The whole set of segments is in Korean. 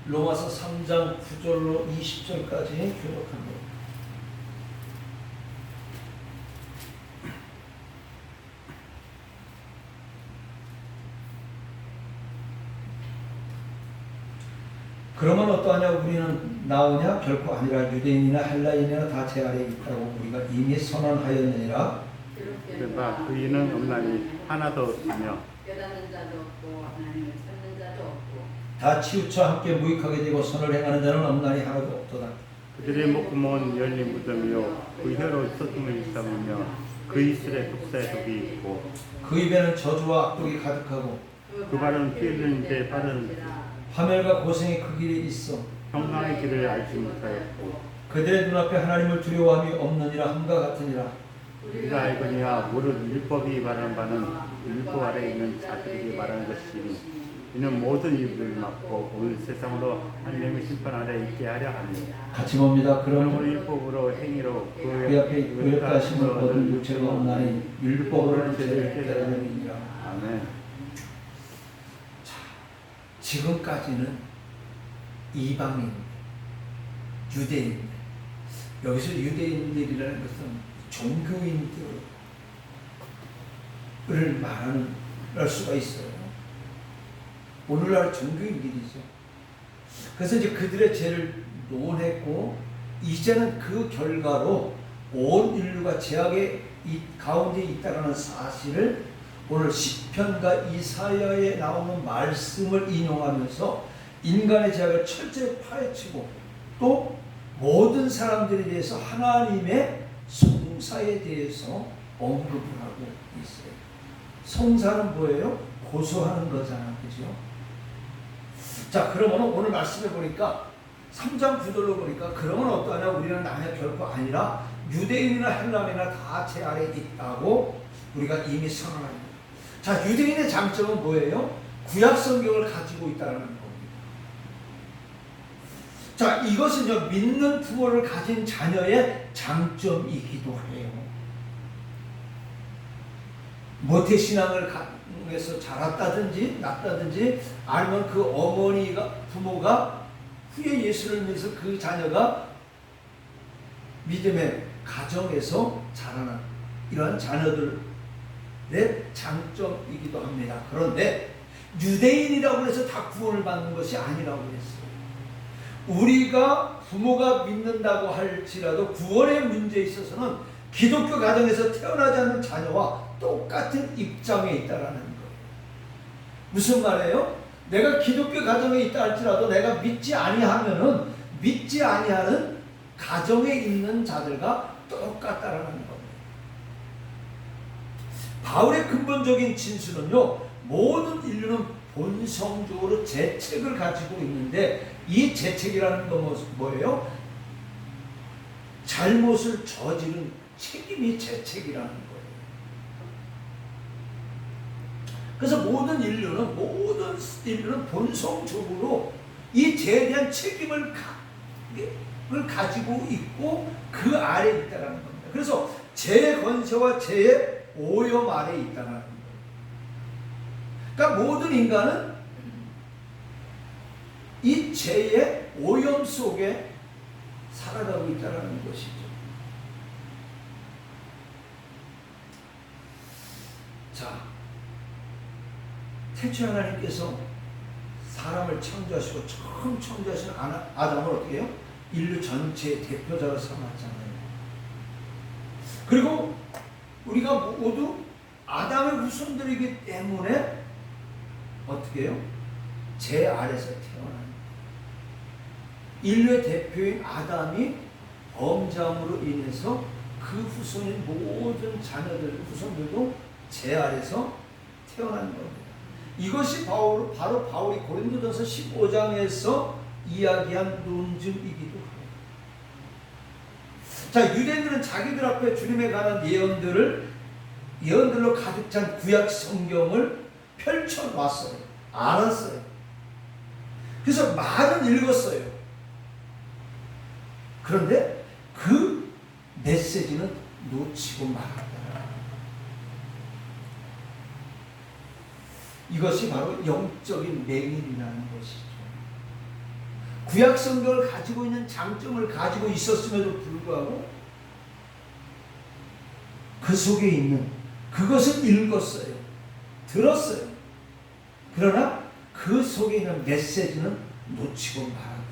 로마서 3장 9절로 20절까지 교독합니다. 그러면 어떠하냐? 우리는 나으냐? 결코 아니라 유대인이나 헬라인이나 다 제 아래에 있다고 우리가 이미 선언하였느니라. 그러나 그이는 없나니 하나도 없으며 깨닫는 자도 없고 하나님을 찾는 자도 없고 다 치우쳐 함께 무익하게 되고 선을 행하는 자는 없나니 하나도 없도다. 그들의 목구멍은 열린 무덤이요 그 혀로 소통을 삼으며 그 입술에 독사의 독이 있고 그 입에는 저주와 악독이 가득하고 그 발은 피 흘리는 데 빠른 화멸과 고생이 그 길에 있어 평강의 길을 알지 못하였고 그들의 눈앞에 하나님을 두려워함이 없느니라. 함과 같으니라. 우리가 알거니와 모든 율법이 말하는 바는 율법 아래에 있는 자들에게 말하는 것이니 이는 모든 입을 막고 온 세상으로 하나님의 심판 아래 있게 하려 하니 같이 봅니다. 그러므로 그러므로 율법으로 행위로 그 앞에 의롭다 하심을 얻은 육체가 없나니 율법으로는 죄를 깨달음이니라. 아멘. 지금까지는 이방인, 유대인, 여기서 유대인들이라는 것은 종교인들을 할 수가 있어요. 오늘날 종교인들이죠. 그래서 이제 그들의 죄를 논했고, 이제는 그 결과로 온 인류가 죄악의 가운데 있다는 사실을 오늘 시편과 이사야에 나오는 말씀을 인용하면서 인간의 죄악을 철저히 파헤치고 또 모든 사람들에 대해서 하나님의 송사에 대해서 언급을 하고 있어요. 송사는 뭐예요? 고소하는 거잖아요. 그죠? 자, 그러면 오늘 말씀해 보니까 3장 9절로 보니까 그러면 어떠하냐? 우리는 남의 결코 아니라 유대인이나 헬라인이나 다 제 아래에 있다고 우리가 이미 선언합니다. 자, 유대인의 장점은 뭐예요? 구약 성경을 가지고 있다는 겁니다. 자, 이것은요, 믿는 부모를 가진 자녀의 장점이기도 해요. 모태신앙을 해서 자랐다든지 낳았다든지 아니면 그 부모가 후에 예수를 믿어서 그 자녀가 믿음의 가정에서 자라는 이러한 자녀들의 장점이기도 합니다. 그런데 유대인이라고 해서 다 구원을 받는 것이 아니라고 했어요. 우리가 부모가 믿는다고 할지라도 구원의 문제에 있어서는 기독교 가정에서 태어나지 않는 자녀와 똑같은 입장에 있다라는 거예요. 무슨 말이에요? 내가 기독교 가정에 있다 할지라도 내가 믿지 아니하면은 믿지 아니하는 가정에 있는 자들과 똑같다라는 겁니다. 바울의 근본적인 진술은요, 모든 인류는 본성적으로 죄책을 가지고 있는데 이 죄책이라는 건 뭐예요? 잘못을 저지른 책임이 죄책이라는 거예요. 그래서 모든 인류는 본성적으로 이 죄에 대한 책임을 가지고 있고 그 아래에 있다는 겁니다. 그래서 죄의 권세와 죄의 오염 아래에 있다는 거예요. 그러니까 모든 인간은 이 죄의 오염 속에 살아가고 있다는 것이죠. 자, 태초에 하나님께서 사람을 창조하시고 처음 창조하신 아담을 어떻게 해요? 인류 전체의 대표자로 삼았잖아요. 그리고 우리가 모두 아담의 후손들이기 때문에 어떻게 해요? 죄 아래서 태어난 인류의 대표인 아담이 범죄함으로 인해서 그 후손인 모든 자녀들, 후손들도 죄 아래서 태어난 겁니다. 이것이 바로 바울이 고린도전서 15장에서 이야기한 논증이기도 합니다. 자, 유대인들은 자기들 앞에 주님에 관한 예언들로 가득 찬 구약 성경을 펼쳐놨어요. 알았어요. 그래서 말은 읽었어요. 그런데 그 메시지는 놓치고 말았다. 이것이 바로 영적인 맹인이라는 것이죠. 구약 성경을 가지고 있는 장점을 가지고 있었음에도 불구하고 그 속에 있는 그것을 읽었어요. 들었어요. 그러나 그 속에 있는 메시지는 놓치고 말았다는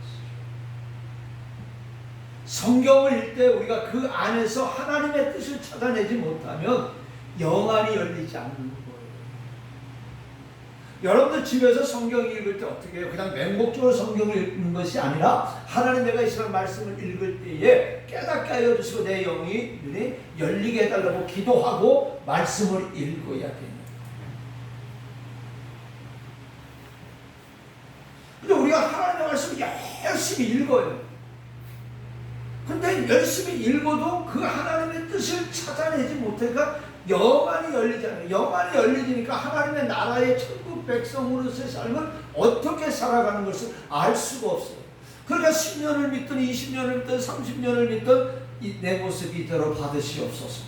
것이죠. 성경을 읽을 때 우리가 그 안에서 하나님의 뜻을 찾아내지 못하면 영안이 열리지 않는 거예요. 여러분들 집에서 성경 읽을 때 어떻게 해요? 그냥 맹목적으로 성경을 읽는 것이 아니라 하나님 내가 이 시간 말씀을 읽을 때에 깨닫게 하여 주시고 내 영이 눈이 열리게 해달라고 기도하고 말씀을 읽어야 됩니다. 근데 우리가 하나님의 말씀을 열심히 읽어요. 근데 열심히 읽어도 그 하나님의 뜻을 찾아내지 못하니까 영안이 열리잖아요. 영안이 열리니까 하나님의 나라의 천국 백성으로서의 삶을 어떻게 살아가는 것을 알 수가 없어요. 그러니까 10년을 믿든 20년을 믿든 30년을 믿든 내 모습이 이대로 받으시옵소서.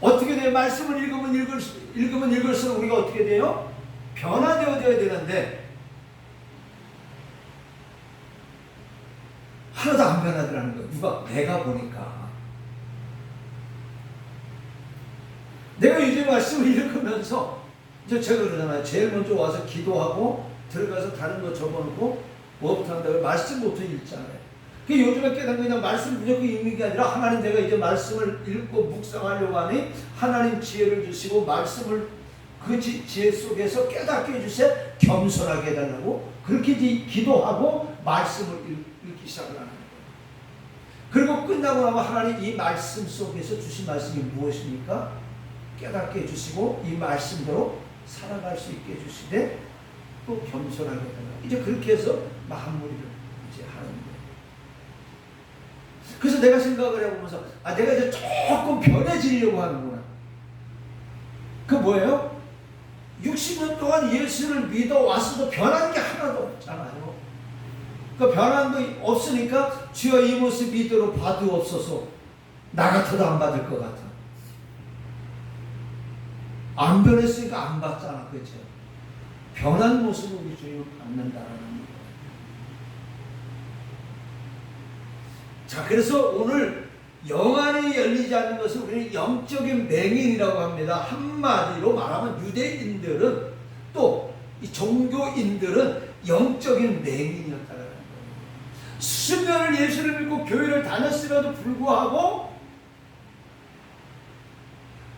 어떻게 돼요? 말씀을 읽으면 읽을수록 우리가 어떻게 돼요? 변화되어져야 되는데 하나도 안 변하더라는 거예요. 누가? 내가 보니까. 내가 요즘 말씀을 읽으면서 이제 제가 그러잖아요. 제일 먼저 와서 기도하고 들어가서 다른 거 적어놓고 뭐부터 한다고 말씀부터 읽잖아요. 그 요즘에 깨닫는 그냥 말씀 무조건 읽는 게 아니라 하나님 내가 이제 말씀을 읽고 묵상하려고 하니 하나님 지혜를 주시고 말씀을 그 지혜 속에서 깨닫게 해주세요. 겸손하게 해달라고 그렇게 기도하고 말씀을 읽기 시작을 하는 거예요. 그리고 끝나고 나면 하나님 이 말씀 속에서 주신 말씀이 무엇입니까? 깨닫게 해주시고 이 말씀대로 살아갈 수 있게 해주시되 또 겸손하게 해달라고 이제 그렇게 해서 마무리를 이제 하는 거예요. 그래서 내가 생각을 해보면서 내가 이제 조금 변해지려고 하는구나. 그 뭐예요? 60년 동안 예수를 믿어왔어도 변한 게 하나도 없잖아요. 그 변한 거 없으니까 주여 이 모습 이대로 봐두옵소서. 나 같아도 안 받을 것 같아. 안 변했으니까 안 받잖아. 그렇죠? 변한 모습을 우리 주님을 받는다라는 거예요. 자, 그래서 오늘 영안이 열리지 않는 것을 우리는 영적인 맹인이라고 합니다. 한마디로 말하면 유대인들은 또 이 종교인들은 영적인 맹인이었다는 거예요. 수십 년을 예수를 믿고 교회를 다녔음에도 불구하고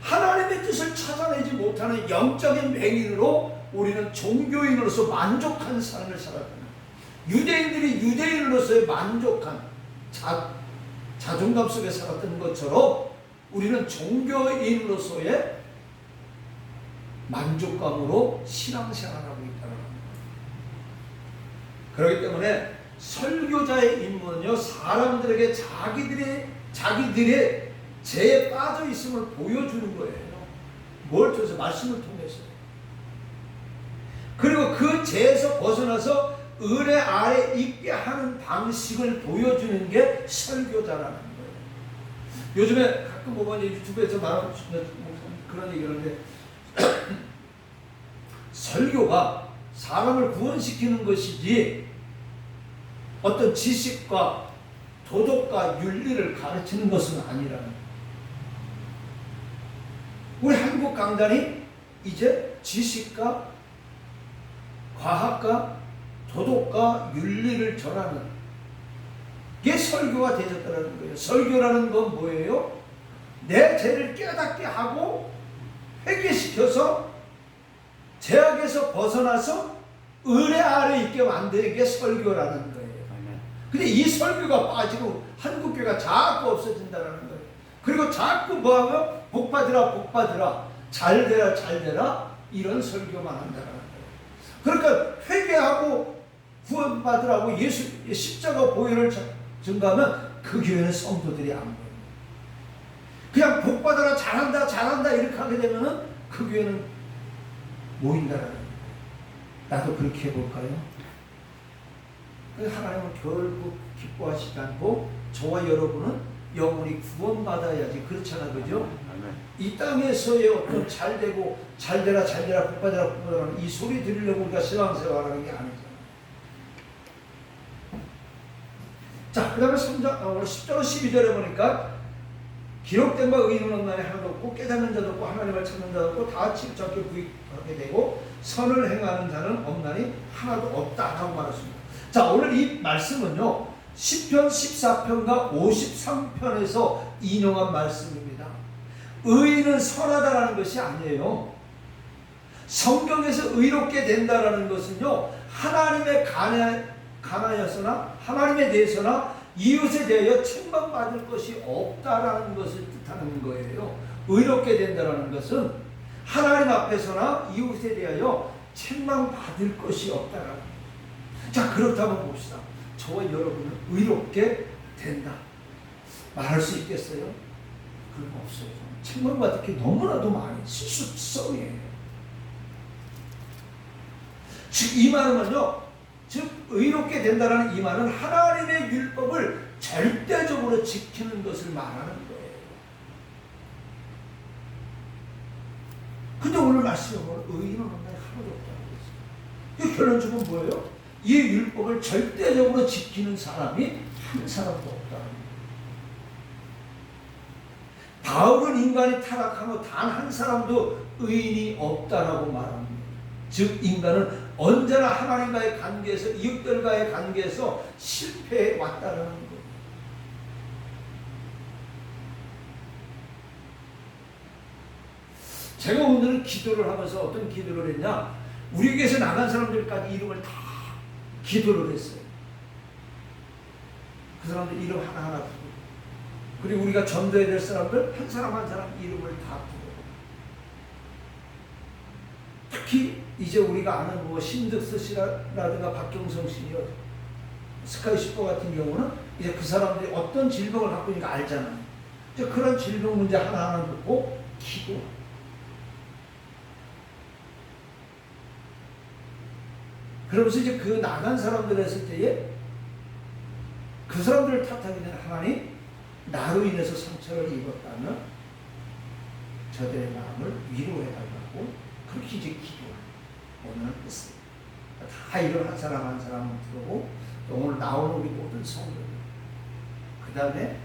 하나님의 뜻을 찾아내지 못하는 영적인 맹인으로 우리는 종교인으로서 만족한 삶을 살았다. 유대인들이 유대인으로서의 만족한 자존감 속에 살았던 것처럼 우리는 종교인으로서의 만족감으로 신앙생활하고 있다는 겁니다. 그렇기 때문에 설교자의 임무는요, 사람들에게 자기들의 죄에 빠져 있음을 보여주는 거예요. 뭘 통해서? 말씀을 통해서. 그리고 그 죄에서 벗어나서 은혜 아래 있게 하는 방식을 보여주는 게 설교자라는 거예요. 요즘에 가끔 보면 유튜브에서 말하는 그런 얘기를 하는데 설교가 사람을 구원시키는 것이지 어떤 지식과 도덕과 윤리를 가르치는 것은 아니라는 거예요. 우리 한국 강단이 이제 지식과 과학과 도덕과 윤리를 전하는 게 설교가 되었다는 거예요. 설교라는 건 뭐예요? 내 죄를 깨닫게 하고 회개시켜서 죄악에서 벗어나서 은혜 아래 있게 만드는 게 설교라는 거예요. 근데 이 설교가 빠지고 한국교회가 자꾸 없어진다는 거예요. 그리고 자꾸 뭐하면 복받으라 복받으라 잘되라 잘되라 이런 설교만 한다는 거예요. 그러니까 회개하고 구원받으라고 예수 십자가 보혈을 증거하면 그 교회는 성도들이 안 보여요. 그냥 복받아라 잘한다 잘한다 이렇게 하게 되면은 그 교회는 모인다라는 거예요. 나도 그렇게 해볼까요? 하나님은 결국 기뻐하시지 않고 저와 여러분은 영혼이 구원받아야지. 그렇잖아, 그죠? 아멘. 이 땅에서의 어떤 잘되고 잘되라 잘되라 복받아라 복받아라 이 소리 들으려고 우리가 신앙생활하는 게 아니잖아. 자, 그 다음에 10절 12절에 보니까 기록된 바 의인은 없나니 하나도 없고 깨닫는 자도 없고 하나님을 찾는 자도 없고 다 치우쳐 부익하게 되고 선을 행하는 자는 없나니 하나도 없다라고 말했습니다. 자, 오늘 이 말씀은요 10편 14편과 53편에서 인용한 말씀입니다. 의인은 선하다라는 것이 아니에요. 성경에서 의롭게 된다라는 것은요 하나님의 가나여서나 하나님에 대해서나 이웃에 대하여 책망받을 것이 없다라는 것을 뜻하는 거예요. 의롭게 된다라는 것은 하나님 앞에서나 이웃에 대하여 책망받을 것이 없다라는 거예요. 자, 그렇다면 봅시다. 저와 여러분은 의롭게 된다 말할 수 있겠어요? 그런 거 없어요. 책망받을 게 너무나도 많이 실수성이에요. 즉 이 말은요, 즉 의롭게 된다는 이 말은 하나님의 율법을 절대적으로 지키는 것을 말하는 거예요. 근데 오늘 말씀에 보면 의인은 하나도 없다고 했어요. 이 결론적으로 뭐예요? 이 율법을 절대적으로 지키는 사람이 한 사람도 없다는 거예요. 바울은 인간이 타락한 후 단 한 사람도 의인이 없다라고 말합니다. 즉 인간은 언제나 하나님과의 관계에서 이웃들과의 관계에서 실패해 왔다라는 거예요. 제가 오늘은 기도를 하면서 어떤 기도를 했냐, 우리에게서 나간 사람들까지 이름을 다 기도를 했어요. 그 사람들 이름 하나하나 부르고, 그리고 우리가 전도해야 될 사람들 한 사람 한 사람 이름을 다 부르고, 특히 이제 우리가 아는 뭐 신득스 씨라든가 박경성 씨요, 스카이슈퍼 같은 경우는 이제 그 사람들이 어떤 질병을 갖고 있는가 알잖아요. 이제 그런 질병 문제 하나하나 듣고 기도. 그러면서 이제 그 나간 사람들 했을 때에 그 사람들을 탓하게 되는 하나님, 나로 인해서 상처를 입었다면 저들의 마음을 위로해달라고 그렇게 이제 기도를 오늘 했어요. 다 이런 한 사람 한 사람을 들고 또 오늘 나오는 우리 모든 성도들, 그 다음에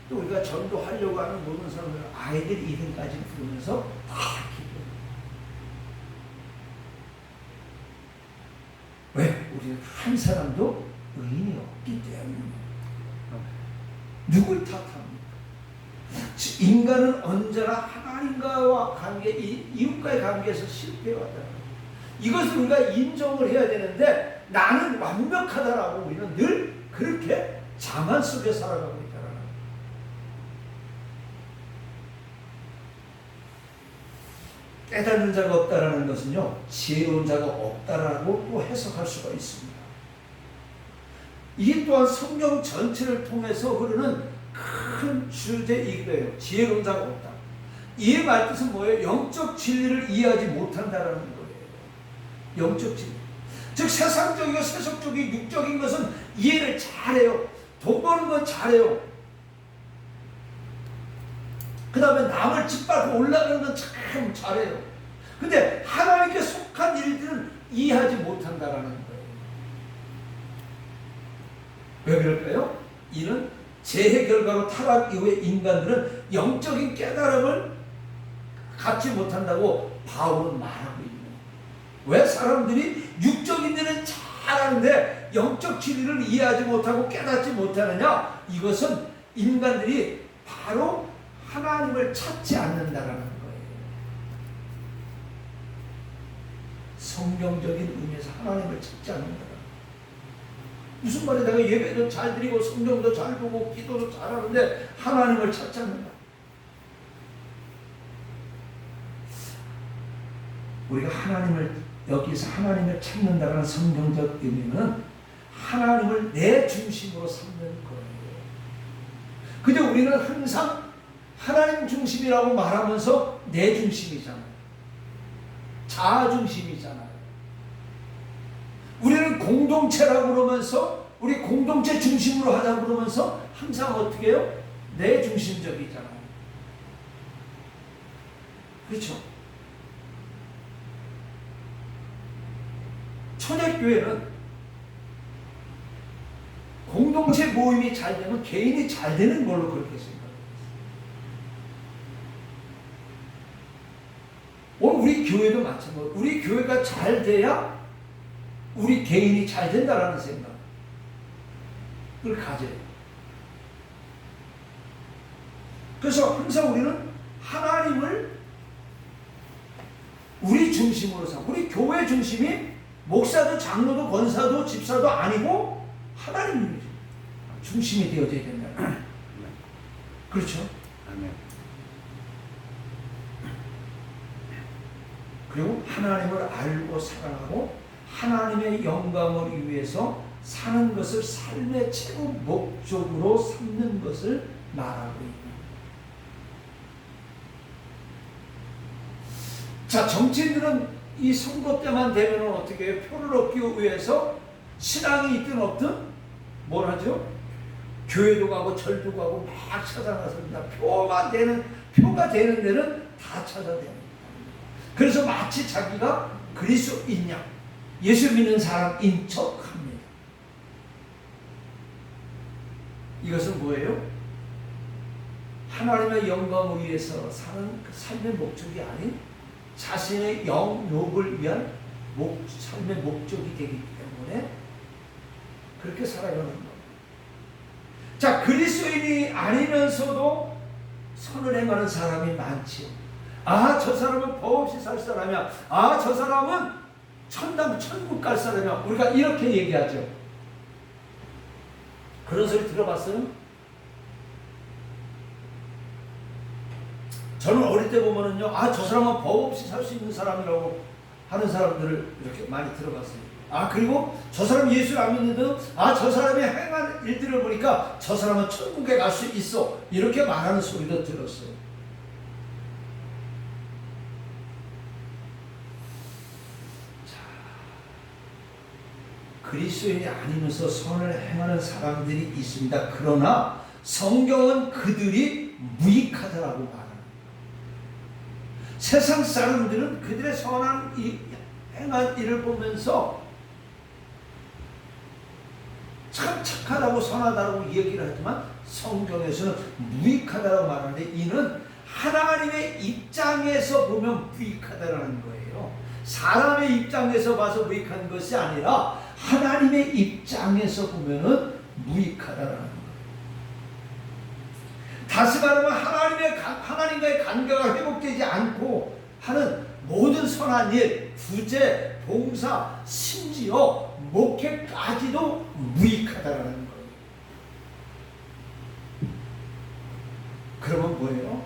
또 우리가 전도하려고 하는 모든 사람들 아이들 이름까지 부르면서 다 기도. 왜? 우리는 한 사람도 의인이 없기 때문에. 누굴 탓합니까? 인간은 언제나 하나님과의 관계, 이웃과의 관계에서 실패해왔다. 이것을 우리가 인정을 해야 되는데 나는 완벽하다라고 우리는 늘 그렇게 자만 속에 살아가고 있다는 거예요. 깨닫는 자가 없다라는 것은요, 지혜로운 자가 없다라고 또 해석할 수가 있습니다. 이게 또한 성경 전체를 통해서 흐르는 큰 주제이기도 해요. 지혜로운 자가 없다. 이 말뜻은 뭐예요? 영적 진리를 이해하지 못한다라는 거예요. 영적 진리. 즉 세상적이고 세속적이고 육적인 것은 이해를 잘해요. 돈 버는 건 잘해요. 그 다음에 남을 짓밟고 올라가는 건 참 잘해요. 근데 하나님께 속한 일들은 이해하지 못한다라는 거예요. 왜 그럴까요? 이는 재해 결과로 타락 이후에 인간들은 영적인 깨달음을 갖지 못한다고 바울은 말하고 있는 거예요. 왜 사람들이 육적인 일은 잘하는데 영적 진리를 이해하지 못하고 깨닫지 못하느냐? 이것은 인간들이 바로 하나님을 찾지 않는다라는 거예요. 성경적인 의미에서 하나님을 찾지 않는다. 무슨 말이야? 내가 예배도 잘 드리고 성경도 잘 보고 기도도 잘하는데 하나님을 찾지 않는다. 우리가 여기서 하나님을 찾는다는 성경적 의미는 하나님을 내 중심으로 삼는 거예요. 근데 우리는 항상 하나님 중심이라고 말하면서 내 중심이잖아요. 자아 중심이잖아요. 우리는 공동체라고 그러면서 우리 공동체 중심으로 하자 그러면서 항상 어떻게 해요? 내 중심적이잖아요. 그렇죠? 초대교회는 공동체 모임이 잘 되면 개인이 잘 되는 걸로 그렇게 생각합니다. 오늘 우리 교회도 마찬가지로 우리 교회가 잘 돼야 우리 개인이 잘 된다라는 생각을 가져요. 그래서 항상 우리는 하나님을 우리 중심으로 삼고 우리 교회 중심이 목사도 장로도 권사도 집사도 아니고 하나님 중심이 되어져야 된다. 그렇죠? 아멘. 그리고 하나님을 알고 사랑하고 하나님의 영광을 위해서 사는 것을 삶의 최고 목적으로 삼는 것을 말하고 있다. 자, 정치인들은 이 선거 때만 되면 어떻게 해요? 표를 얻기 위해서 신앙이 있든 없든 뭘 하죠? 교회도 가고 절도 가고 막 찾아나섭니다. 표가 되는 데는 다 찾아다닙니다. 그래서 마치 자기가 그리스도인 양, 예수 믿는 사람인 척합니다. 이것은 뭐예요? 하나님의 영광을 위해서 사는 그 삶의 목적이 아닌 자신의 영욕을 위한 삶의 목적이 되기 때문에 그렇게 살아가는 겁니다. 자, 그리스도인이 아니면서도 선을 행하는 사람이 많지요. 아, 저 사람은 법 없이 살 사람이야. 아, 저 사람은 천국 갈 사람이야. 우리가 이렇게 얘기하죠. 그런 소리 들어봤어요? 저는 어릴 때 보면은요, 아, 저 사람은 법 없이 살 수 있는 사람이라고 하는 사람들을 이렇게 많이 들어봤어요. 아, 그리고 저 사람 예수를 안 믿는데도, 아, 저 사람이 행한 일들을 보니까 저 사람은 천국에 갈 수 있어. 이렇게 말하는 소리도 들었어요. 그리스도인이 아니면서 선을 행하는 사람들이 있습니다. 그러나 성경은 그들이 무익하다라고 말합니다. 세상 사람들은 그들의 선한 행한 일을 보면서 참 착하다고 선하다고 얘기를 하지만 성경에서는 무익하다고 말하는데 이는 하나님의 입장에서 보면 무익하다라는 거예요. 사람의 입장에서 봐서 무익한 것이 아니라 하나님의 입장에서 보면은 무익하다라는 거예요. 다시 말하면 하나님과의 관계가 회복되지 않고 하는 모든 선한 일, 구제, 봉사, 심지어 목회까지도 무익하다라는 거예요. 그러면 뭐예요?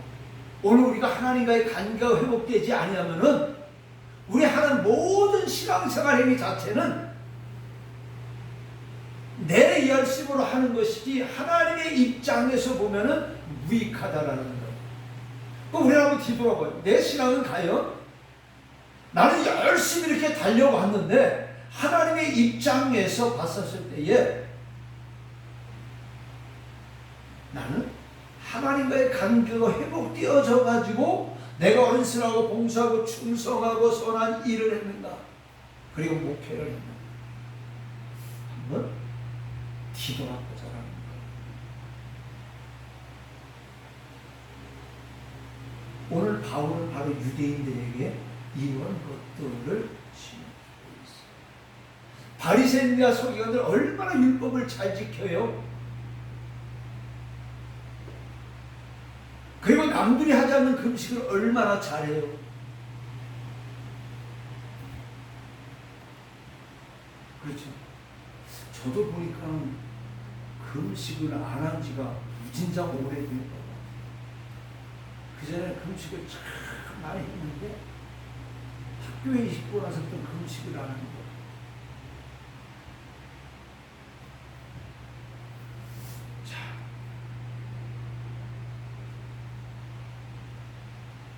오늘 우리가 하나님과의 관계가 회복되지 아니하면은 우리 하는 모든 신앙생활 행위 자체는 내 열심으로 하는 것이지 하나님의 입장에서 보면은 무익하다라는 거예요. 그럼 우리 한번 뒤돌아봐요. 내 신앙은 과연 나는 열심히 이렇게 달려왔는데 하나님의 입장에서 봤었을 때에 나는 하나님과의 관계가 회복되어져 가지고 내가 헌신하고 봉사하고 충성하고 선한 일을 했는가, 그리고 목회를 했는가, 한번 뒤돌아보자라는 거예요. 오늘 바울은 바로 유대인들에게 이런 것들을 지적하고 있어요. 바리새인과 서기관들 얼마나 율법을 잘 지켜요. 그리고 남들이 하지 않는 금식을 얼마나 잘해요. 그렇죠. 저도 보니까 금식을 안 한 지가 진짜 오래된 것 같아요. 그전에 금식을 참 많이 했는데 학교에 있고 나서 또 금식을 안 하는 거예요.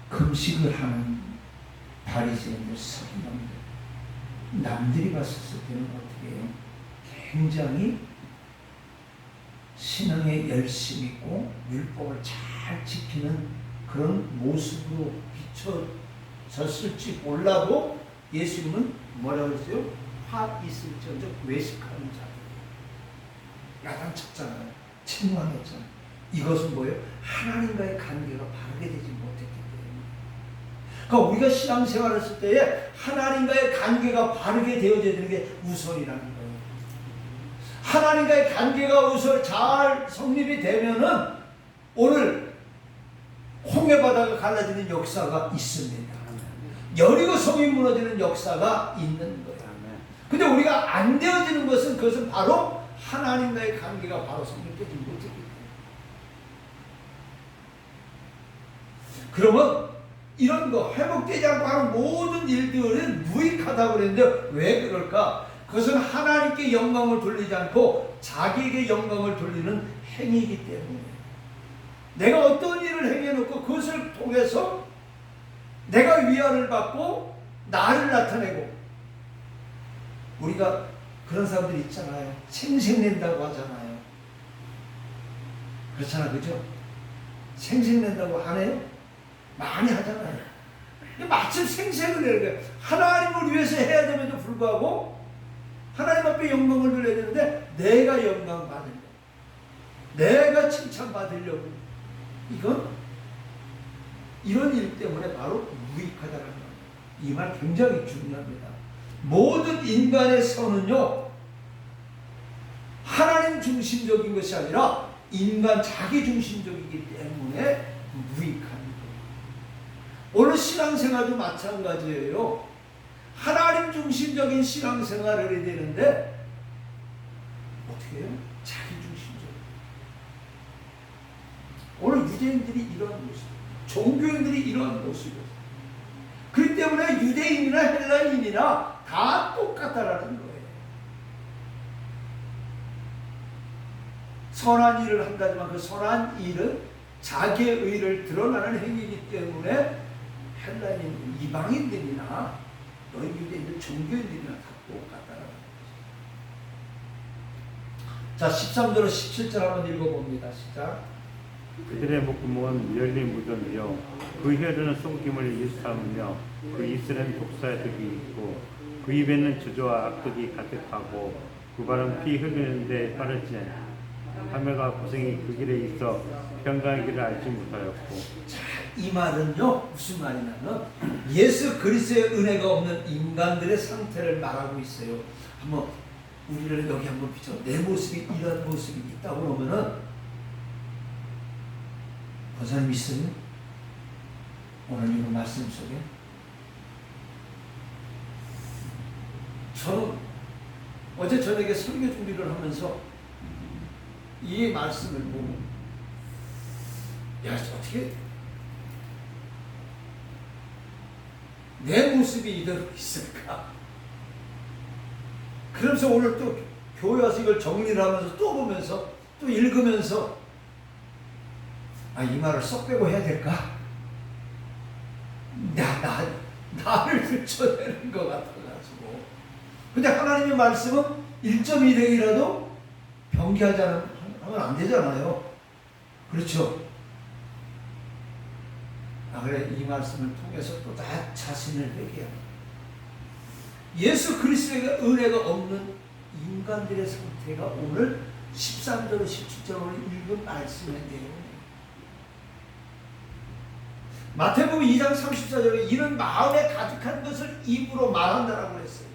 금식을 하는 바리새인들, 서기관들, 남들이 봤을 때는 어떻게 해요? 굉장히 신앙에 열심히 있고 율법을 잘 지키는 그런 모습으로 비춰졌을지 몰라도 예수님은 뭐라고 했어요? 화 있을지언정 외식하는 자들. 야단쳤잖아요. 책망했잖아요. 이것은 뭐예요? 하나님과의 관계가 바르게 되지 못했기 때문에. 그러니까 우리가 신앙생활을 했을 때에 하나님과의 관계가 바르게 되어져야 되는 게 우선이라는 거예요. 하나님과의 관계가 우선 잘 성립이 되면은 오늘 홍해바다가 갈라지는 역사가 있습니다. 여리고 성이 무너지는 역사가 있는 거예요. 근데 우리가 안 되어지는 것은 그것은 바로 하나님과의 관계가 바로 성립되지 못했기 때문에. 그러면 이런 거 회복되지 않고 하는 모든 일들은 무익하다고 그랬는데 왜 그럴까? 그것은 하나님께 영광을 돌리지 않고 자기에게 영광을 돌리는 행위이기 때문에. 내가 어떤 일을 행해놓고 그것을 통해서 내가 위안을 받고 나를 나타내고, 우리가 그런 사람들이 있잖아요. 생색낸다고 하잖아요. 그렇잖아, 그죠? 생색낸다고 안 해요? 많이 하잖아요. 마침 생색을 내는 거예요. 하나님을 위해서 해야 됨에도 불구하고 하나님 앞에 영광을 돌려야 되는데 내가 영광 받으려고, 내가 칭찬받으려고, 이건 이런 일 때문에 바로 무익하다는 거예요. 이 말 굉장히 중요합니다. 모든 인간의 선은요, 하나님 중심적인 것이 아니라 인간 자기 중심적이기 때문에 무익한 거예요. 오늘 신앙생활도 마찬가지예요. 하나님 중심적인 신앙생활을 해야 되는데 어떻게 해요? 자기 중심적. 오늘 유대인들이 이러한 모습, 종교인들이 이러한 모습이에요. 그렇기 때문에 유대인이나 헬라인이나 다 똑같다라는 거예요. 선한 일을 한다지만 그 선한 일은 자기의 의를 드러나는 행위이기 때문에 헬라인, 이방인들이나 너희 유대인들, 종교인들이나 다 똑같다라는 거죠. 자, 13절로 17절 한번 읽어봅니다. 시작. 그들의 목구멍은 열린 무덤이요 그 혀로는 속임을 일삼으며 그 입술에는 독사의 득이 있고 그 입에는 저주와 악독이 가득하고 그 발은 피 흘리는데 빠르지 하며가 고생이 그 길에 있어 평강의 길을 알지 못하였고. 자, 이 말은요 무슨 말이냐면 예수 그리스도의 은혜가 없는 인간들의 상태를 말하고 있어요. 한번 우리를 여기 한번 비춰. 내 모습이 이런 모습이 있다고 하면은 권사님 있어요? 오늘 이런 말씀 속에 저는 어제 저녁에 설교 준비를 하면서 이 말씀을 보고 야, 어떻게 내 모습이 이대로 있을까? 그러면서 오늘 또 교회 와서 이걸 정리를 하면서 또 보면서 또 읽으면서 이 말을 쏙 빼고 해야 될까? 나를 들춰내는 것 같아가지고. 근데 하나님의 말씀은 1.1행이라도 변기하지 하면 안 되잖아요. 그렇죠? 그래, 이 말씀을 통해서 또 나 자신을 회개합니다. 예수 그리스도의 은혜가 없는 인간들의 상태가 오늘 13절, 17절을 읽은 말씀의 내용이에요. 마태복음 2장 34절에 이는 마음에 가득한 것을 입으로 말한다라고 했어요.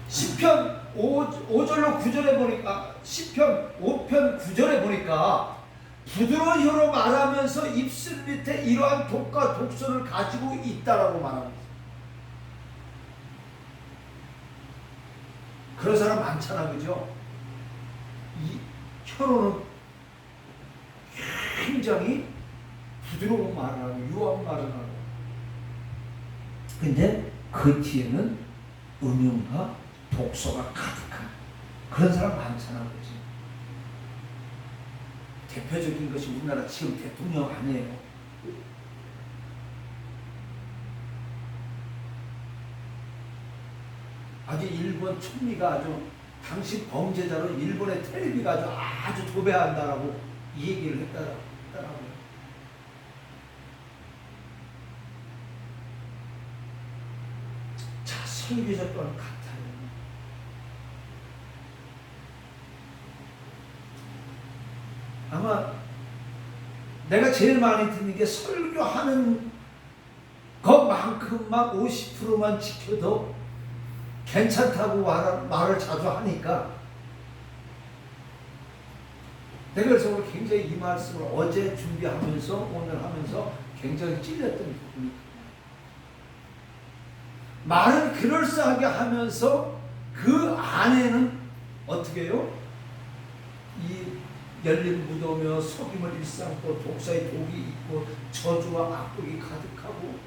시편 5절로 9절에 보니까, 시편 5편 9절에 보니까 부드러운 혀로 말하면서 입술 밑에 이러한 독과 독소를 가지고 있다라고 말하고 있어요. 그런 사람 많잖아, 그죠? 이 혀로는 굉장히 부드러운 말을 하고 유한 말을 하고, 근데 그 뒤에는 음흉과 독소가 가득한 그런 사람 많잖아, 그렇지? 대표적인 것이 우리나라 지금 대통령 아니에요. 아주 일본 총리가 아주 당신 범죄자로 일본의 텔레비가 아주 도배한다라고 이 얘기를 했더라고요. 자, 설교자 또한 같아요. 아마 내가 제일 많이 듣는 게 설교하는 것만큼만 50%만 지켜도 괜찮다고 말을 자주 하니까 내가 그래서 오늘 굉장히 이 말씀을 어제 준비하면서 오늘 하면서 굉장히 찔렸던 부분이 말은 그럴싸하게 하면서 그 안에는 어떻게 해요? 이 열린 무덤이며 속임을 일삼고 독사의 독이 있고 저주와 악독이 가득하고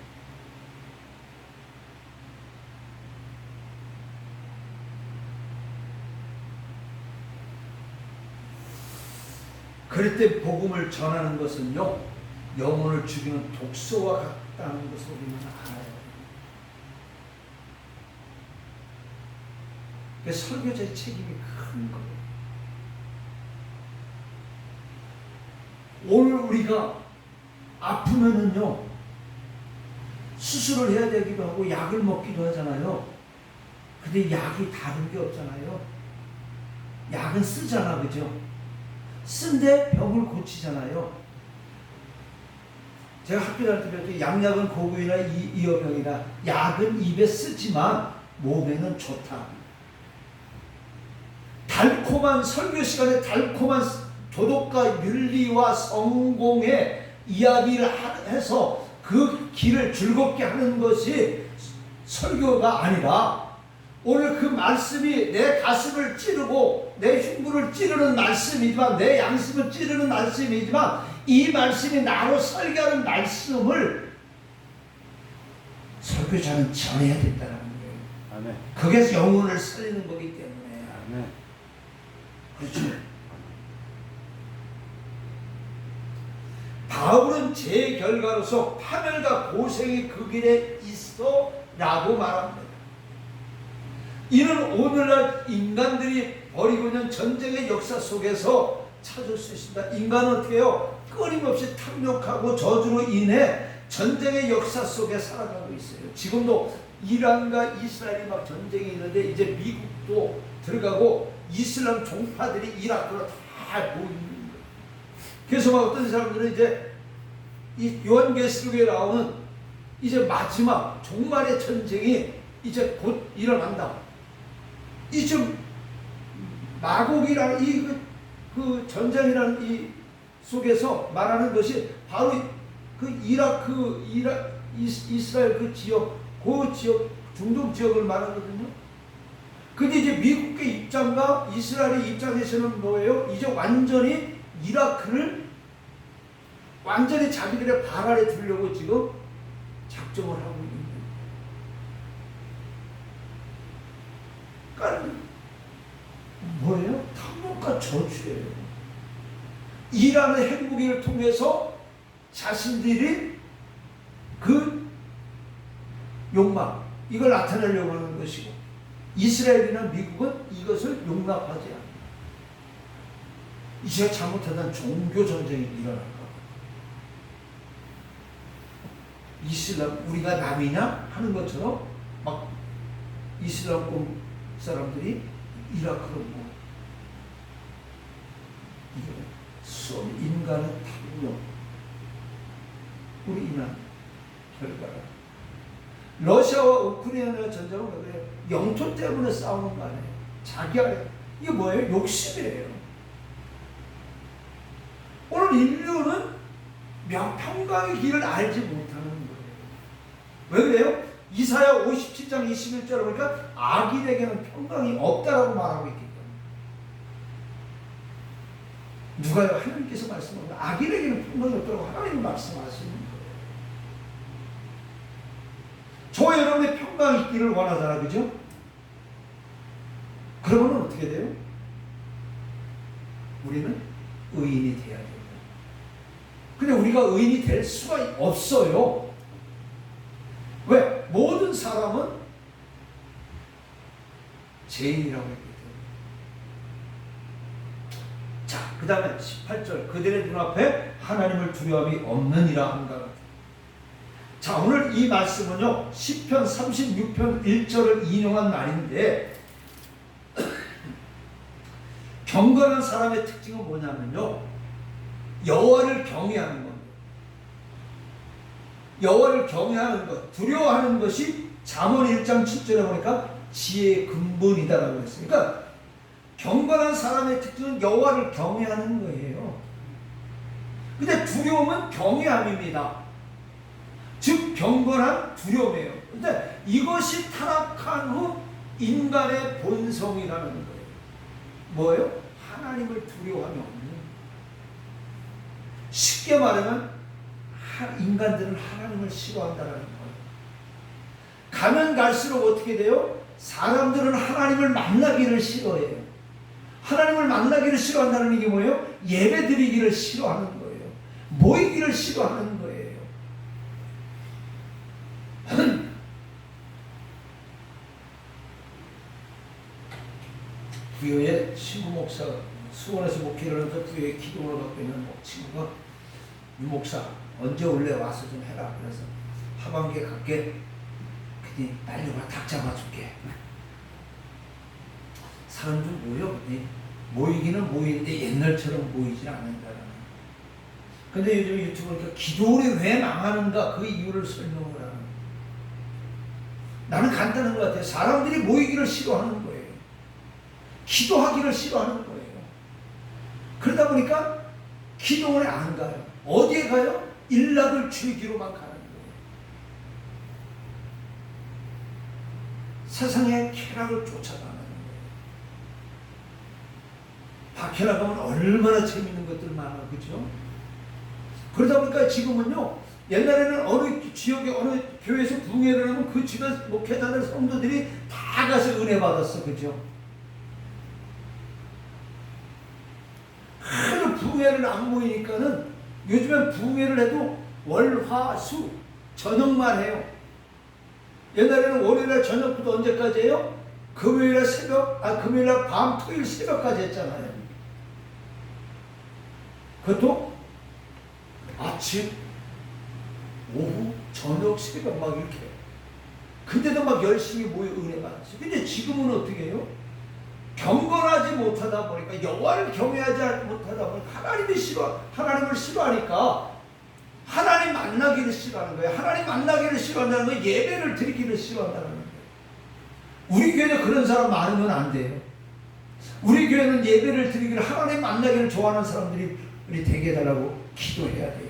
그럴 때 복음을 전하는 것은요 영혼을 죽이는 독소와 같다는 것을 우리는 알아요. 그래서 설교자의 책임이 큰 거예요. 오늘 우리가 아프면은요 수술을 해야 되기도 하고 약을 먹기도 하잖아요. 근데 약이 다른 게 없잖아요. 약은 쓰잖아, 그죠? 쓴데 병을 고치잖아요. 제가 학교 다닐 때 배웠더니 양약은 고구이나 이어병이나 약은 입에 쓰지만 몸에는 좋다. 달콤한 설교 시간에 달콤한 도덕과 윤리와 성공의 이야기를 해서 그 길을 즐겁게 하는 것이 설교가 아니라 오늘 그 말씀이 내 가슴을 찌르고 내 흉부를 찌르는 말씀이지만 내 양심을 찌르는 말씀이지만 이 말씀이 나로 설교하는 말씀을 설교자는 전해야 된다는 거예요. 아멘. 그게 영혼을 살리는 거기 때문에. 아멘. 그렇죠. 바울은 제 결과로서 파멸과 고생이 그 길에 있어 라고 말합니다. 이는 오늘날 인간들이 벌이고 있는 전쟁의 역사 속에서 찾을 수 있습니다. 인간은 어떻게 해요? 끊임없이 탐욕하고 저주로 인해 전쟁의 역사 속에 살아가고 있어요. 지금도 이란과 이스라엘이 막 전쟁이 있는데 이제 미국도 들어가고 이슬람 종파들이 이라크로 다 모이는 거예요. 그래서 막 어떤 사람들은 이제 이 요한계시록에 나오는 이제 마지막 종말의 전쟁이 이제 곧 일어난다. 이 좀 마곡이라는 그 전쟁이라는 이 속에서 말하는 것이 바로 그 이스라엘 그 지역 중동 지역을 말하거든요. 근데 이제 미국의 입장과 이스라엘의 입장에서는 뭐예요? 이제 완전히 이라크를 완전히 자기들의 발 아래 두려고 지금 작정을 하고 있는 거예요. 그러니까 뭐예요? 탐욕과 저주예요. 이란의 핵무기를 통해서 자신들이 그 욕망 이걸 나타내려고 하는 것이고 이스라엘이나 미국은 이것을 용납하지 않아요. 이제 잘못하면 종교 전쟁이 일어날 거예요. 이슬람 우리가 남이냐 하는 것처럼 막 이슬람권 사람들이 이라크로 뭐 이게 수업 인간의 탐욕 우리 인한 결과라. 러시아와 우크라이나 전쟁은 왜 그래요? 영토 때문에 싸우는 거 아니에요. 자기 안에 이게 뭐예요? 욕심이에요. 오늘 인류는 평강의 길을 알지 못하는 거예요. 왜 그래요? 이사야 57장 21절을 보니까 악인에게는 평강이 없다라고 말하고 있기 때문에. 누가요? 하나님께서 말씀합니다. 악인에게는 평강이 없다고 하나님이 말씀하시는 거예요. 저와 여러분의 평강이 있기를 원하잖아, 그죠? 그러면 어떻게 돼요? 우리는 의인이 돼야 돼요. 근데 우리가 의인이 될 수가 없어요. 왜? 모든 사람은 죄인이라고 했기 때문에. 다음에 18절 그들의 눈앞에 하나님을 두려움이 없느니라 한가. 자, 오늘 이 말씀은요 시편 36편 1절을 인용한 말인데 경건한 사람의 특징은 뭐냐면요 여호와를 경외하는 겁니다. 여호와를 경외하는 것, 두려워하는 것이 잠언 1장 7절에 보니까 지혜의 근본이다라고 했어요. 그러니까 경건한 사람의 특징은 여호와를 경외하는 거예요. 근데 두려움은 경외함입니다. 즉 경건한 두려움이에요. 근데 이것이 타락한 후 인간의 본성이라는 거예요. 뭐예요? 하나님을 두려워하면 없는. 쉽게 말하면 인간들은 하나님을 싫어한다는 거예요. 가면 갈수록 어떻게 돼요? 사람들은 하나님을 만나기를 싫어해요. 하나님을 만나기를 싫어한다는 게 뭐예요? 예배 드리기를 싫어하는 거예요. 모이기를 싫어하는 거예요. 부여의 신부 목사 수원에서 목회를 하면서 부여의 기도를 받고 있는 친구가 유 목사 언제 올래 와서 좀 해라. 그래서 하반기에 갈게. 그랬더니 빨리 와 닭 잡아줄게. 사람 좀 모여. 모이기는 모이는데 옛날처럼 모이지 않는다라는. 근데 요즘 유튜브 보니까 기도를 왜 망하는가 그 이유를 설명을 하는. 나는 간단한 것 같아요. 사람들이 모이기를 싫어하는 거예요. 기도하기를 싫어하는 거예요. 그러다 보니까 기도원에 안 가요. 어디에 가요? 일락을 즐기러만 가는 거예요. 세상의 쾌락을 쫓아가는 거예요. 밖에 나가면 얼마나 재밌는 것들 많아, 그죠? 그러다 보니까 지금은요, 옛날에는 어느 지역에 어느 교회에서 부흥회를 하면 그 주변 목회자들 성도들이 다 가서 은혜 받았어, 그죠? 하도 부흥회를 안 모이니까는 요즘엔 부흥회를 해도 월, 화, 수 저녁만 해요. 옛날에는 월요일날 저녁부터 언제까지 해요? 금요일날 새벽, 금요일날 밤, 토요일 새벽까지 했잖아요. 그것도 아침, 오후, 저녁, 새벽 막 이렇게. 근데도 막 열심히 모여 은혜 받았어요. 근데 지금은 어떻게 해요? 경건하지 못하다 보니까 여호와를 경외하지 못하다 보니까 하나님을 싫어하니까 하나님 만나기를 싫어하는 거예요. 하나님 만나기를 싫어한다는 건 예배를 드리기를 싫어한다는 거예요. 우리 교회는 그런 사람 많으면 안 돼요. 우리 교회는 예배를 드리기를 하나님 만나기를 좋아하는 사람들이 되게 해달라고 기도해야 돼요.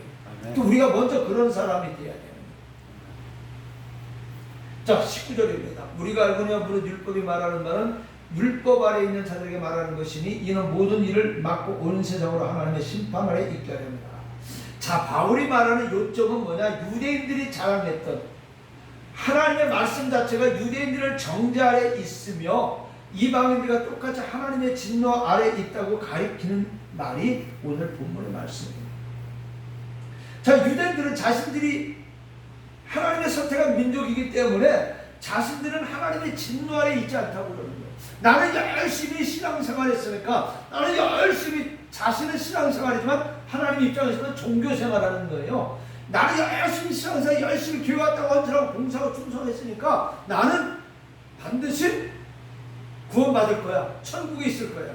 또 우리가 먼저 그런 사람이 돼야 돼요. 자, 19절입니다. 우리가 알고 있는 무릇 율법이 말하는 말은 율법 아래 있는 자들에게 말하는 것이니 이는 모든 일을 막고 온 세상으로 하나님의 심판 아래 있게 하렵니다. 자, 바울이 말하는 요점은 뭐냐? 유대인들이 자랑했던 하나님의 말씀 자체가 유대인들을 정죄 아래 있으며 이방인들과 똑같이 하나님의 진노 아래 있다고 가리키는 말이 오늘 본문의 말씀입니다. 자, 유대인들은 자신들이 하나님의 선택한 민족이기 때문에 자신들은 하나님의 진노 아래 있지 않다고 그러는 거예요. 나는 열심히 신앙생활 했으니까 나는 열심히 자신은 신앙생활이지만 하나님 입장에서는 종교생활하는 거예요. 나는 열심히 신앙생활 열심히 교회 갔다가 헌신하고 봉사하고 충성했으니까 나는 반드시 구원받을 거야. 천국에 있을 거야.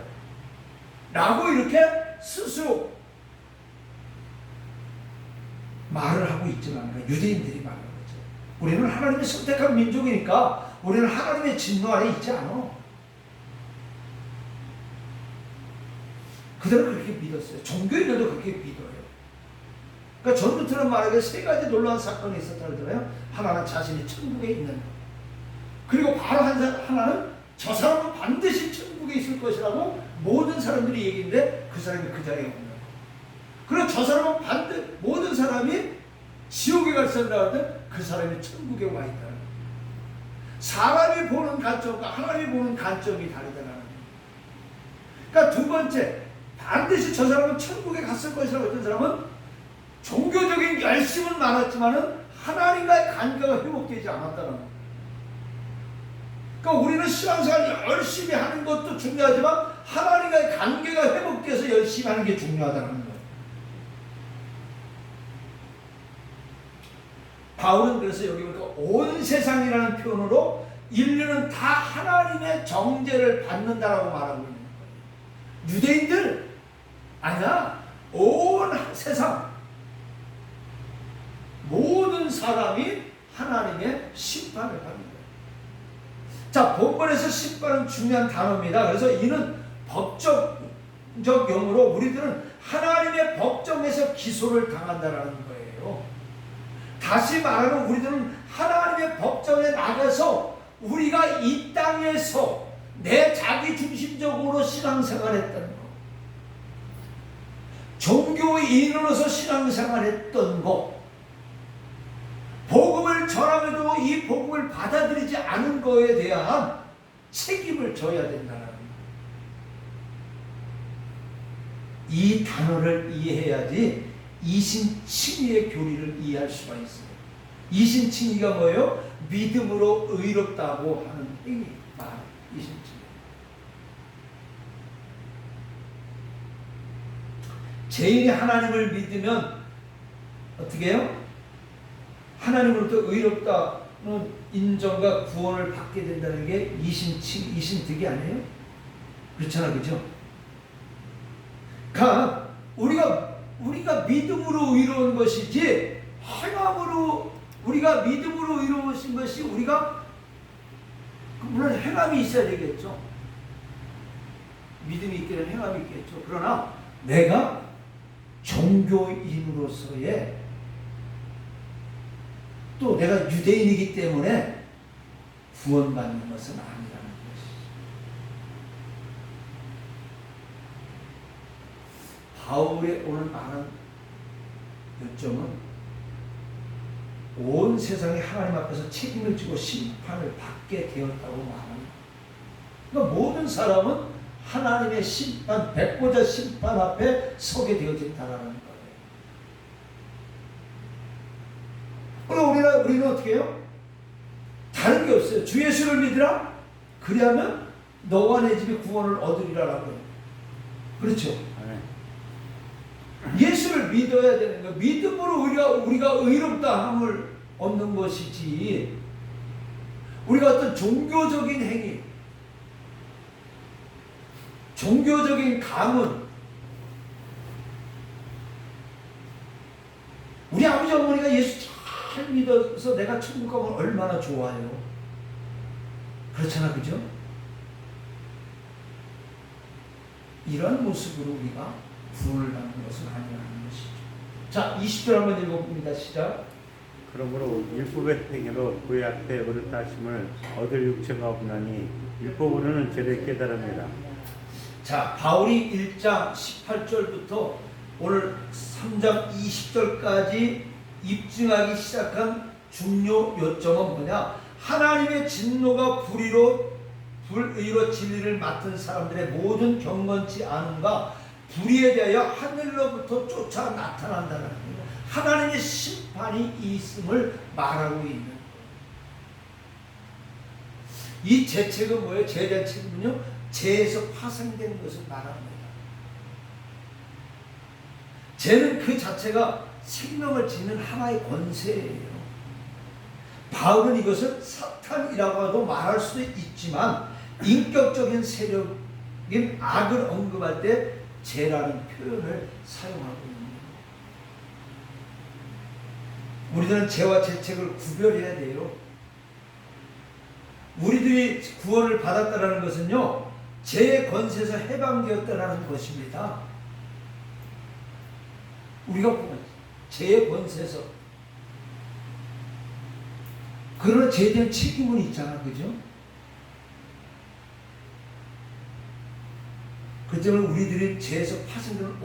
라고 이렇게 스스로 말을 하고 있지만 유대인들이 말하는 거죠. 우리는 하나님의 선택한 민족이니까 우리는 하나님의 진노 아래 있지 않아. 그들은 그렇게 믿었어요. 종교인들도 그렇게 믿어요. 그러니까 전부터는 말하기에 세 가지 놀라운 사건이 있었다 그러잖아요. 하나는 자신이 천국에 있는 것. 그리고 바로 하나는 저 사람은 반드시 천국에 있을 것이라고 모든 사람들이 얘기했는데 그 사람이 그 자리에 없는 것. 그리고 저 사람은 모든 사람이 지옥에 갈 사람이라고 하는데 그 사람이 천국에 와 있다는 것. 사람이 보는 관점과 하나님이 보는 관점이 다르다는 것. 그러니까 두 번째, 반드시 저 사람은 천국에 갔을 것이라고 했던 사람은 종교적인 열심은 많았지만은 하나님과의 관계가 회복되지 않았다는 거예요. 그러니까 우리는 신앙생활 열심히 하는 것도 중요하지만 하나님과의 관계가 회복돼서 열심히 하는 게 중요하다는 거예요. 바울은 그래서 여기 보니까 온 세상이라는 표현으로 인류는 다 하나님의 정죄를 받는다라고 말하고 있는 거예요. 유대인들 아니야. 온 세상 모든 사람이 하나님의 심판을 받는 거예요. 자, 본문에서 심판은 중요한 단어입니다. 그래서 이는 법적 용어로 우리들은 하나님의 법정에서 기소를 당한다라는 거예요. 다시 말하면 우리들은 하나님의 법정에 나가서 우리가 이 땅에서 내 자기 중심적으로 신앙생활했던 거, 종교인으로서 신앙생활했던 거, 복음을 전하면도 이 복음을 받아들이지 않은 거에 대한 책임을 져야 된다는 거예요. 이 단어를 이해해야지 이신칭의의 교리를 이해할 수가 있어요. 이신칭의가 뭐예요? 믿음으로 의롭다고 하는 행위, 말, 이신칭의. 죄인이 하나님을 믿으면 어떻게 해요? 하나님으로부터 의롭다는 인정과 구원을 받게 된다는 게 이신득이 아니에요? 그렇잖아, 그죠? 그러니까 우리가 믿음으로 의로운 것이지 행함으로 우리가 믿음으로 의로우신 것이 우리가 물론 행함이 있어야 되겠죠. 믿음이 있게 되면 행함이 있겠죠. 그러나 내가 종교인으로서의 또 내가 유대인이기 때문에 구원받는 것은 아니라는 것이죠. 바울의 오늘 말한 요점은 온 세상이 하나님 앞에서 책임을 지고 심판을 받게 되었다고 말합니다. 그러니까 모든 사람은 하나님의 심판, 백보자 심판 앞에 서게 되어진다는 거예요. 그럼 우리는 어떻게 해요? 다른 게 없어요. 주 예수를 믿으라? 그리하면 너와 내 집이 구원을 얻으리라라고 해요. 그렇죠? 예수를 믿어야 되는 거예요. 믿음으로 우리가 의롭다함을 얻는 것이지 우리가 어떤 종교적인 행위, 종교적인 가문, 우리 아버지 어머니가 예수 잘 믿어서 내가 천국 가면 얼마나 좋아요. 그렇잖아, 그죠? 이런 모습으로 우리가 구원을 받는 것은 아니라는 것이죠. 자, 20절 한번 읽어봅니다. 시작. 그러므로 율법의 행위로 그의 앞에 의롭다 하심을 얻을 육체가 없나니 율법으로는 죄를 깨달습니다. 자, 바울이 1장 18절부터 오늘 3장 20절까지 입증하기 시작한 중요 요점은 뭐냐? 하나님의 진노가 불의로 진리를 맡은 사람들의 모든 경건치 않음과 불의에 대하여 하늘로부터 쫓아 나타난다는 거예요. 하나님의 심판이 있음을 말하고 있는 거예요. 이 죄책은 뭐예요? 죄에 대한 책임은요, 죄에서 파생된 것을 말합니다. 죄는 그 자체가 생명을 짓는 하나의 권세예요. 바울은 이것을 사탄이라고도 말할 수도 있지만 인격적인 세력인 악을 언급할 때 죄라는 표현을 사용하고 있는 거예요. 우리들은 죄와 죄책을 구별해야 돼요. 우리들이 구원을 받았다는 것은요, 죄의 권세에서 해방되었다는 것입니다. 우리가 죄의 권세에서. 그러나 죄에 대한 책임은 있잖아, 그죠? 그 때문에 우리들이 죄에서 파생되는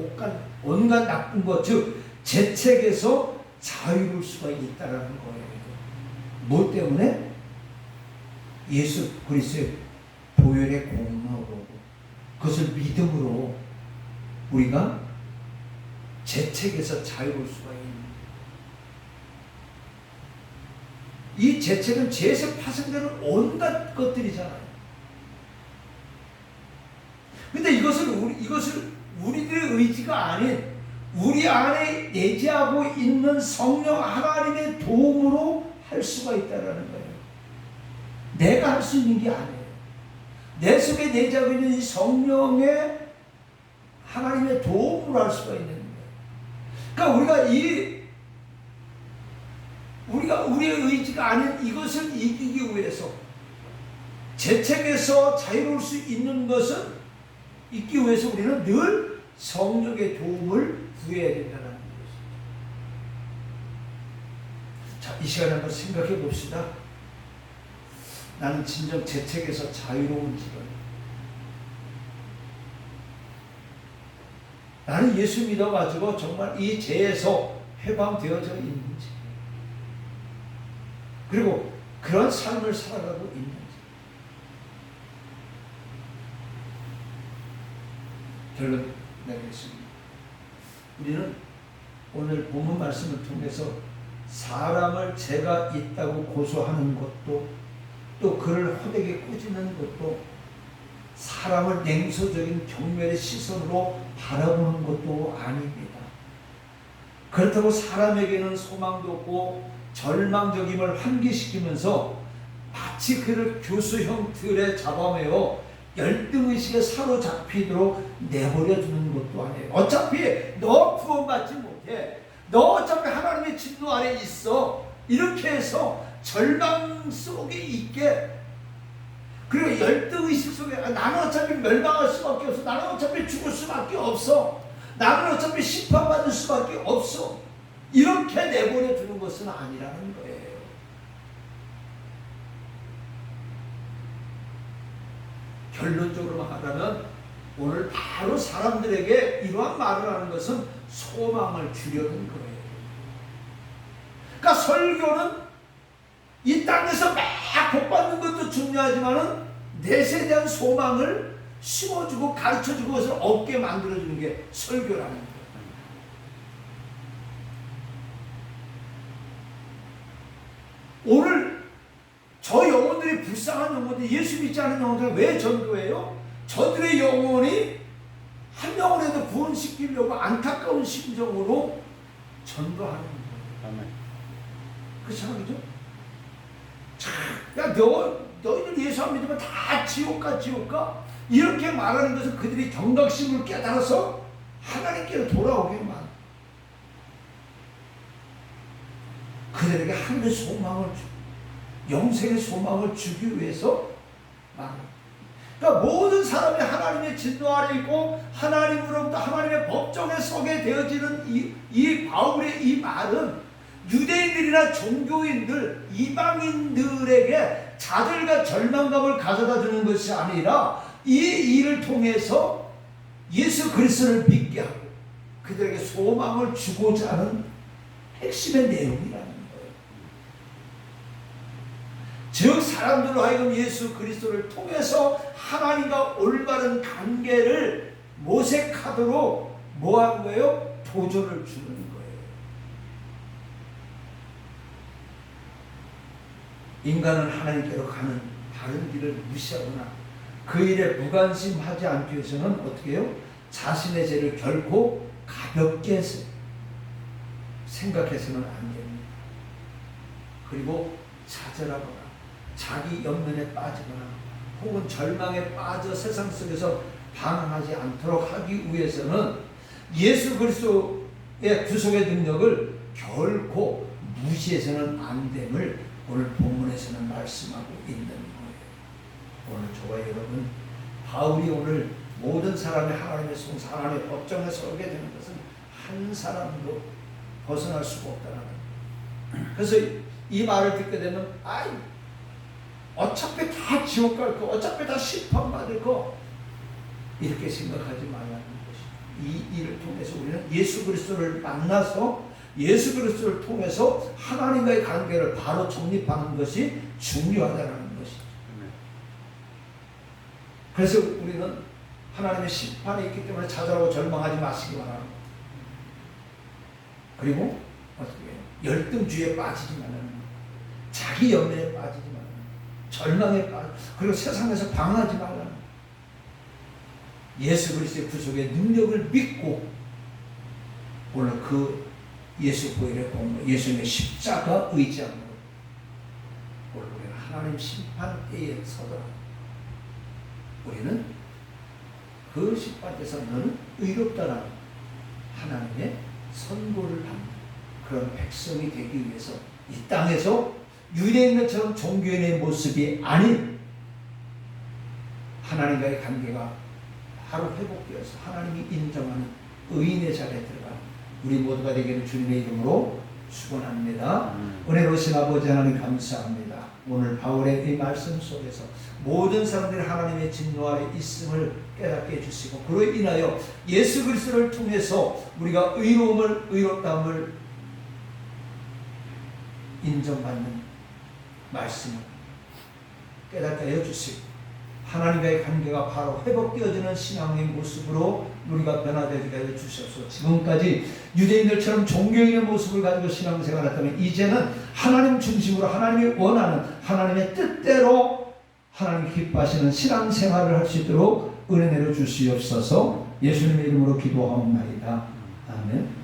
온갖 나쁜 것, 즉 죄책에서 자유로울 수가 있다는 거예요. 뭐 때문에? 예수 그리스도의 보혈의 공로로, 그것을 믿음으로 우리가 죄책에서 자유로울 수가 있는. 이 재책은 죄에서 파생되는 온갖 것들이잖아요. 근데 이것을 우리들의 의지가 아닌 우리 안에 내재하고 있는 성령 하나님의 도움으로 할 수가 있다는 거예요. 내가 할 수 있는 게 아니에요. 내 속에 내재하고 있는 이 성령의 하나님의 도움으로 할 수가 있는 거예요. 그러니까 우리가 우리의 의지가 아닌 이것을 이기기 위해서 재책에서 자유로울 수 있는 것은 있기 위해서 우리는 늘 성령의 도움을 구해야 된다는 것입니다. 자, 이 시간에 한번 생각해 봅시다. 나는 진정 재책에서 자유로운지를, 나는 예수 믿어가지고 정말 이 죄에서 해방되어져 있는지, 그리고 그런 삶을 살아가고 있는지. 결론 내리겠습니다. 우리는 오늘 본문 말씀을 통해서 사람을 죄가 있다고 고소하는 것도, 또 그를 헛되게 꾸짖는 것도, 사람을 냉소적인 경멸의 시선으로 바라보는 것도 아닙니다. 그렇다고 사람에게는 소망도 없고 절망적임을 환기시키면서 마치 그를 교수형 틀에 잡아매어 열등의식에 사로잡히도록 내버려두는 것도 아니에요. 어차피 너 구원받지 못해, 너 어차피 하나님의 진노 아래 있어, 이렇게 해서 절망 속에 있게, 그리고 열등의식 속에 나는 어차피 멸망할 수밖에 없어, 나는 어차피 죽을 수밖에 없어, 나는 어차피 심판받을 수밖에 없어, 이렇게 내버려두는 것은 아니라는 거예요. 결론적으로 말하면 오늘 바로 사람들에게 이러한 말을 하는 것은 소망을 주려는 거예요. 그러니까 설교는 이 땅에서 막 복받는 것도 중요하지만은 넷에 대한 소망을 심어주고 가르쳐주고 그것을 얻게 만들어주는 게 설교라는 거예요. 오늘 저 영혼들이, 불쌍한 영혼들, 예수 믿지 않은 영혼들은 왜 전도해요? 저들의 영혼이 한 영혼에도 구원시키려고 안타까운 심정으로 전도하는 거예요. 그렇죠? 야, 너희들 예수 안 믿으면 다 지옥 가? 이렇게 말하는 것은 그들이 경각심을 깨달아서 하나님께로 돌아오게만, 그들에게 하늘의 소망을 주고 영생의 소망을 주기 위해서 말합니다. 그러니까 모든 사람이 하나님의 진노 아래 있고 하나님으로부터 하나님의 법정에 서게 되어지는 이 바울의 이 말은 유대인들이나 종교인들, 이방인들에게 자들과 절망감을 가져다 주는 것이 아니라 이 일을 통해서 예수 그리스도를 믿게 하고 그들에게 소망을 주고자 하는 핵심의 내용이라는 거예요. 즉 사람들로 하여금 예수 그리스도를 통해서 하나님과 올바른 관계를 모색하도록 뭐한 거예요? 도전을 주는 거예요. 인간은 하나님께로 가는 다른 길을 무시하거나 그 일에 무관심하지 않기 위해서는 어떻게 해요? 자신의 죄를 결코 가볍게 생각해서는 안 됩니다. 그리고 좌절하거나 자기 연면에 빠지거나 혹은 절망에 빠져 세상 속에서 방황하지 않도록 하기 위해서는 예수 그리스도의 구속의 능력을 결코 무시해서는 안 됨을 오늘 본문에서는 말씀하고 있는 거예요. 오늘 저와 여러분, 바울이 오늘 모든 사람이 하나님의 송사, 하나님의 법정에 서게 되는 것은 한 사람도 벗어날 수가 없다는 거예요. 그래서 이 말을 듣게 되면 어차피 다 지옥 갈 거, 어차피 다 심판받을 거, 이렇게 생각하지 말라는 것입니다. 이 일을 통해서 우리는 예수 그리스도를 만나서 예수 그리스도를 통해서 하나님과의 관계를 바로 정립하는 것이 중요하다는 것이죠. 그래서 우리는 하나님의 심판이 있기 때문에 좌절하고 절망하지 마시기 바랍니다. 그리고 어떻게 해요? 열등주의에 빠지지 말라는 거예요. 자기 연민에 빠지지 말라. 절망에 빠져. 그리고 세상에서 방황하지 말라. 예수 그리스도의 구속의 능력을 믿고 오늘 그 예수 보혈의 공로, 예수님의 십자가 의지함으로 오늘 우리는 하나님 심판대에 서더라. 우리는 그 심판대에서 너는 의롭다라는 하나님의 선고를 받는 그런 백성이 되기 위해서 이 땅에서 유대인들처럼 종교인의 모습이 아닌 하나님과의 관계가 바로 회복되어서 하나님이 인정하는 의인의 자리에 들어가는 우리 모두가 되기를 주님의 이름으로 축원합니다. 은혜로우신 아버지 하나님 감사합니다. 오늘 바울의 이 말씀 속에서 모든 사람들이 하나님의 진노 아래 있음을 깨닫게 해주시고 그로 인하여 예수 그리스도를 통해서 우리가 의롭다함을 인정받는 말씀을 깨닫게 해주시고 하나님과의 관계가 바로 회복되어지는 신앙의 모습으로 우리가 변화되게 해 주셔서 지금까지 유대인들처럼 종교인의 모습을 가지고 신앙생활을 했다면 이제는 하나님 중심으로 하나님이 원하는 하나님의 뜻대로 하나님 기뻐하시는 신앙생활을 할 수 있도록 은혜 내려 주시옵소서. 예수님의 이름으로 기도하옵나이다. 아멘.